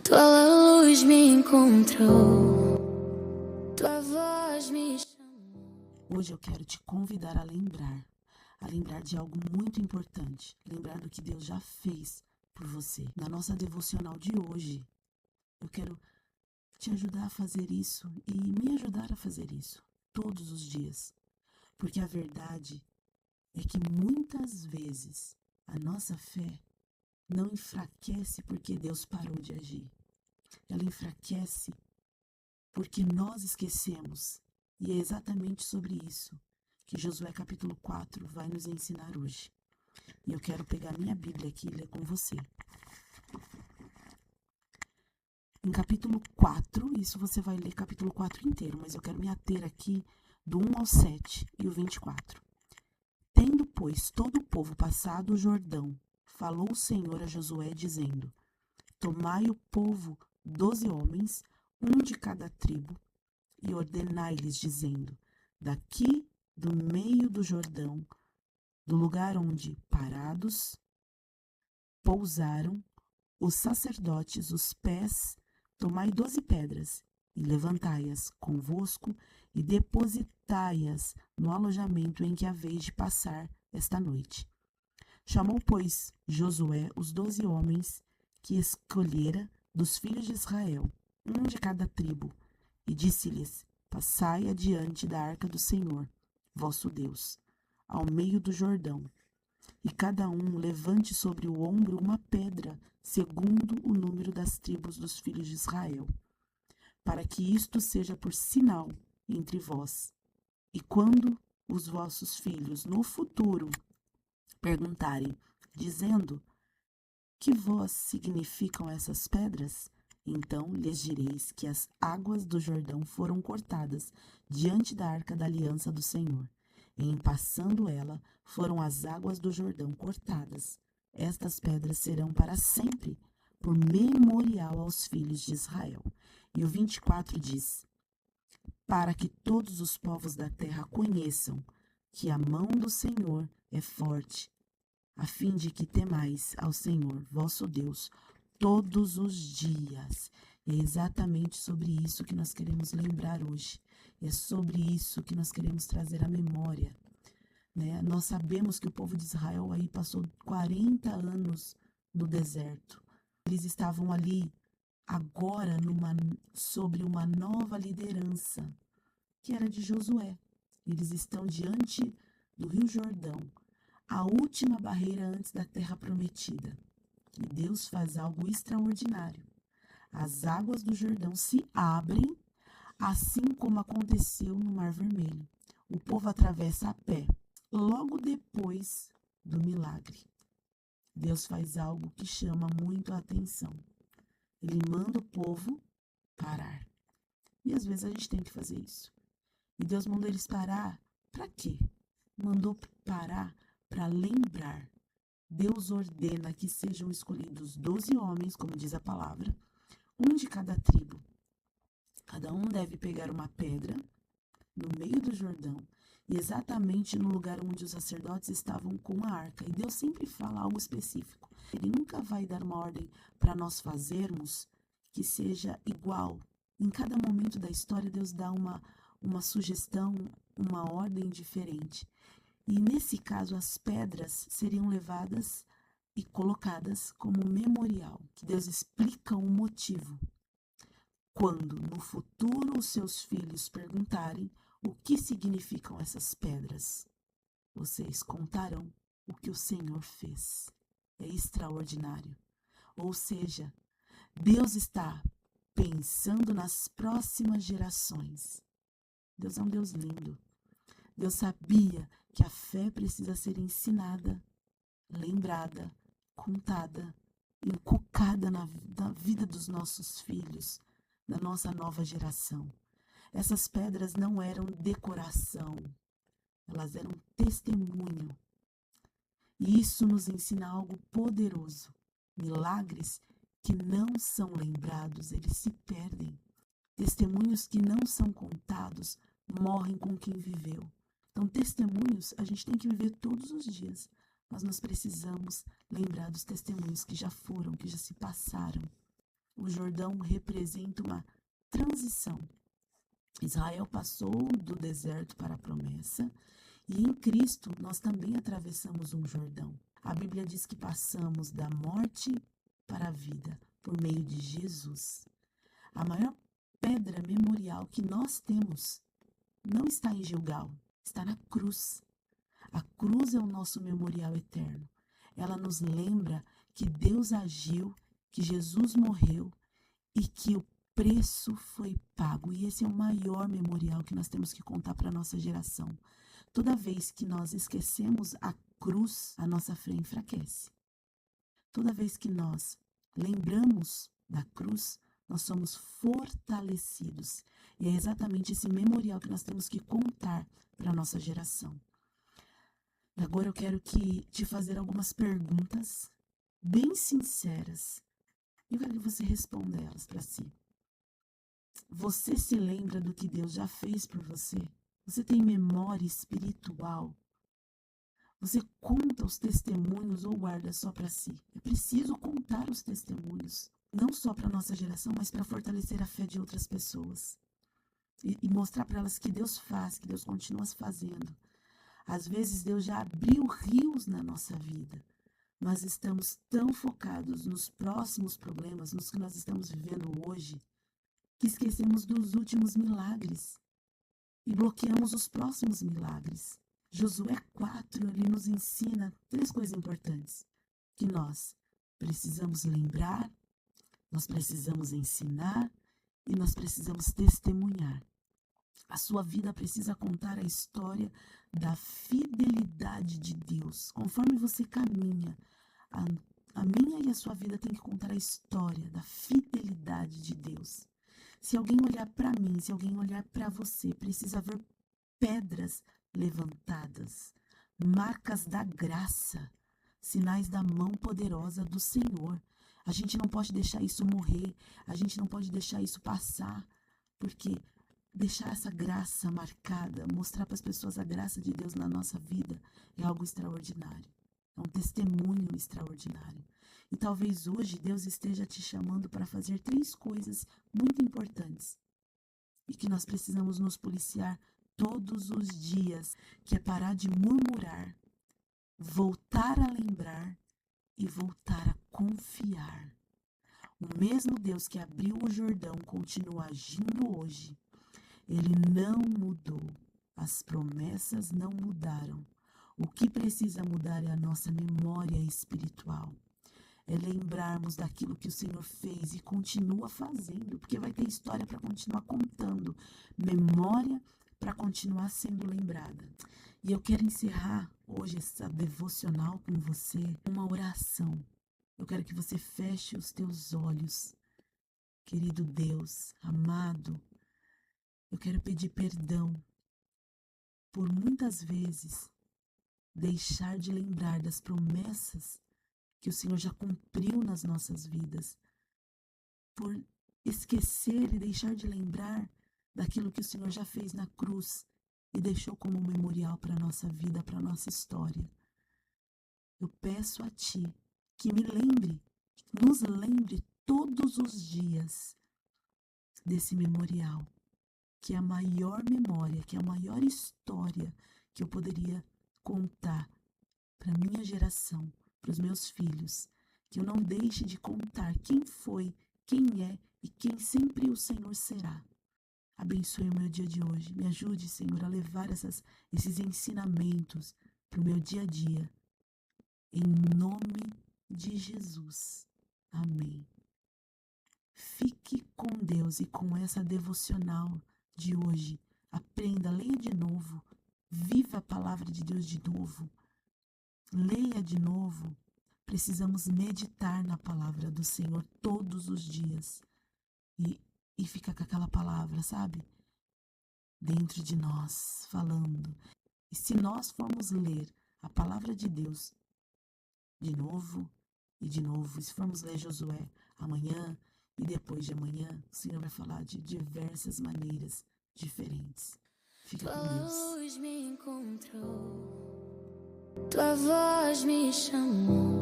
Tua luz me encontrou, tua voz me chamou. Hoje eu quero te convidar a lembrar de algo muito importante, lembrar do que Deus já fez por você. Na nossa devocional de hoje, eu quero te ajudar a fazer isso e me ajudar a fazer isso todos os dias, porque a verdade é que muitas vezes a nossa fé não enfraquece porque Deus parou de agir. Ela enfraquece porque nós esquecemos. E é exatamente sobre isso que Josué capítulo 4 vai nos ensinar hoje. E eu quero pegar minha Bíblia aqui e ler com você. Em capítulo 4, isso você vai ler capítulo 4 inteiro, mas eu quero me ater aqui do 1 ao 7 e o 24. Tendo, pois, todo o povo passado o Jordão, falou o Senhor a Josué, dizendo: Tomai o povo 12 homens, um de cada tribo, e ordenai-lhes, dizendo: Daqui do meio do Jordão, do lugar onde parados pousaram os sacerdotes os pés, tomai 12 pedras, e levantai-as convosco, e depositai-as no alojamento em que haveis de passar esta noite. Chamou, pois, Josué os 12 homens que escolhera dos filhos de Israel, um de cada tribo, e disse-lhes: Passai adiante da arca do Senhor, vosso Deus, ao meio do Jordão, e cada um levante sobre o ombro uma pedra, segundo o número das tribos dos filhos de Israel, para que isto seja por sinal entre vós. E quando os vossos filhos no futuro perguntarem, dizendo: Que vós significam essas pedras? Então lhes direis que as águas do Jordão foram cortadas diante da arca da aliança do Senhor. E em passando ela, foram as águas do Jordão cortadas. Estas pedras serão para sempre, por memorial aos filhos de Israel. E o 24 diz: Para que todos os povos da terra conheçam que a mão do Senhor é forte, a fim de que temais ao Senhor, vosso Deus, todos os dias. É exatamente sobre isso que nós queremos lembrar hoje. É sobre isso que nós queremos trazer à memória. Né? Nós sabemos que o povo de Israel aí passou 40 anos no deserto. Eles estavam ali agora sobre uma nova liderança, que era de Josué. Eles estão diante do Rio Jordão, a última barreira antes da terra prometida. E Deus faz algo extraordinário. As águas do Jordão se abrem, assim como aconteceu no Mar Vermelho. O povo atravessa a pé. Logo depois do milagre, Deus faz algo que chama muito a atenção. Ele manda o povo parar. E às vezes a gente tem que fazer isso. E Deus mandou eles parar para quê? Mandou parar para lembrar. Deus ordena que sejam escolhidos 12 homens, como diz a palavra, um de cada tribo. Cada um deve pegar uma pedra no meio do Jordão e exatamente no lugar onde os sacerdotes estavam com a arca. E Deus sempre fala algo específico. Ele nunca vai dar uma ordem para nós fazermos que seja igual. Em cada momento da história, Deus dá uma sugestão, uma ordem diferente. E nesse caso, as pedras seriam levadas e colocadas como memorial, que Deus explica o motivo. Quando no futuro os seus filhos perguntarem o que significam essas pedras, vocês contarão o que o Senhor fez. É extraordinário. Ou seja, Deus está pensando nas próximas gerações. Deus é um Deus lindo. Deus sabia que a fé precisa ser ensinada, lembrada, contada, inculcada na vida dos nossos filhos, da nossa nova geração. Essas pedras não eram decoração, elas eram testemunho. E isso nos ensina algo poderoso. Milagres que não são lembrados, eles se perdem. Testemunhos que não são contados, morrem com quem viveu. Então, testemunhos a gente tem que viver todos os dias, mas nós precisamos lembrar dos testemunhos que já foram, que já se passaram. o Jordão representa uma transição. Israel passou do deserto para a promessa e em Cristo nós também atravessamos um Jordão. A Bíblia diz que passamos da morte para a vida por meio de Jesus. A maior pedra memorial que nós temos não está em Gilgal, está na cruz. A cruz é o nosso memorial eterno. Ela nos lembra que Deus agiu, que Jesus morreu e que o preço foi pago. E esse é o maior memorial que nós temos que contar para a nossa geração. Toda vez que nós esquecemos a cruz, a nossa fé enfraquece. Toda vez que nós lembramos da cruz, nós somos fortalecidos. E é exatamente esse memorial que nós temos que contar para a nossa geração. Agora eu quero te fazer algumas perguntas bem sinceras. E eu quero que você responda elas para si. Você se lembra do que Deus já fez por você? Você tem memória espiritual? Você conta os testemunhos ou guarda só para si? É preciso contar os testemunhos, não só para a nossa geração, mas para fortalecer a fé de outras pessoas. E mostrar para elas que Deus faz, que Deus continua fazendo. Às vezes Deus já abriu rios na nossa vida, mas estamos tão focados nos próximos problemas, nos que nós estamos vivendo hoje, que esquecemos dos últimos milagres e bloqueamos os próximos milagres. Josué 4, ele nos ensina 3 coisas importantes que nós precisamos lembrar, nós precisamos ensinar e nós precisamos testemunhar. A sua vida precisa contar a história da fidelidade de Deus. Conforme você caminha, a minha e a sua vida tem que contar a história da fidelidade de Deus. Se alguém olhar para mim, se alguém olhar para você, precisa ver pedras levantadas, marcas da graça, sinais da mão poderosa do Senhor. A gente não pode deixar isso morrer, a gente não pode deixar isso passar, porque deixar essa graça marcada, mostrar para as pessoas a graça de Deus na nossa vida é algo extraordinário. É um testemunho extraordinário. E talvez hoje Deus esteja te chamando para fazer 3 coisas muito importantes e que nós precisamos nos policiar todos os dias, que é parar de murmurar, voltar a lembrar e voltar a confiar. O mesmo Deus que abriu o Jordão continua agindo hoje. Ele não mudou. As promessas não mudaram. O que precisa mudar é a nossa memória espiritual. É lembrarmos daquilo que o Senhor fez e continua fazendo, porque vai ter história para continuar contando, memória para continuar sendo lembrada. E eu quero encerrar hoje essa devocional com você, uma oração. Eu quero que você feche os teus olhos. Querido Deus, amado, eu quero pedir perdão por muitas vezes deixar de lembrar das promessas que o Senhor já cumpriu nas nossas vidas, por esquecer e deixar de lembrar daquilo que o Senhor já fez na cruz e deixou como memorial para a nossa vida, para a nossa história. Eu peço a Ti que nos lembre todos os dias desse memorial, que é a maior memória, que é a maior história que eu poderia contar para a minha geração, para os meus filhos, que eu não deixe de contar quem foi, quem é e quem sempre o Senhor será. Abençoe o meu dia de hoje. Me ajude, Senhor, a levar esses ensinamentos para o meu dia a dia. Em nome de Jesus. Amém. Fique com Deus e com essa devocional de hoje. Aprenda, leia de novo. Viva a palavra de Deus de novo. Leia de novo. Precisamos meditar na palavra do Senhor todos os dias. E fica com aquela palavra, sabe? Dentro de nós, falando. E se nós formos ler a palavra de Deus de novo e de novo, e se formos ler Josué amanhã e depois de amanhã, o Senhor vai falar de diversas maneiras diferentes. Fica com Deus. Tua luz me encontrou, tua voz me chamou.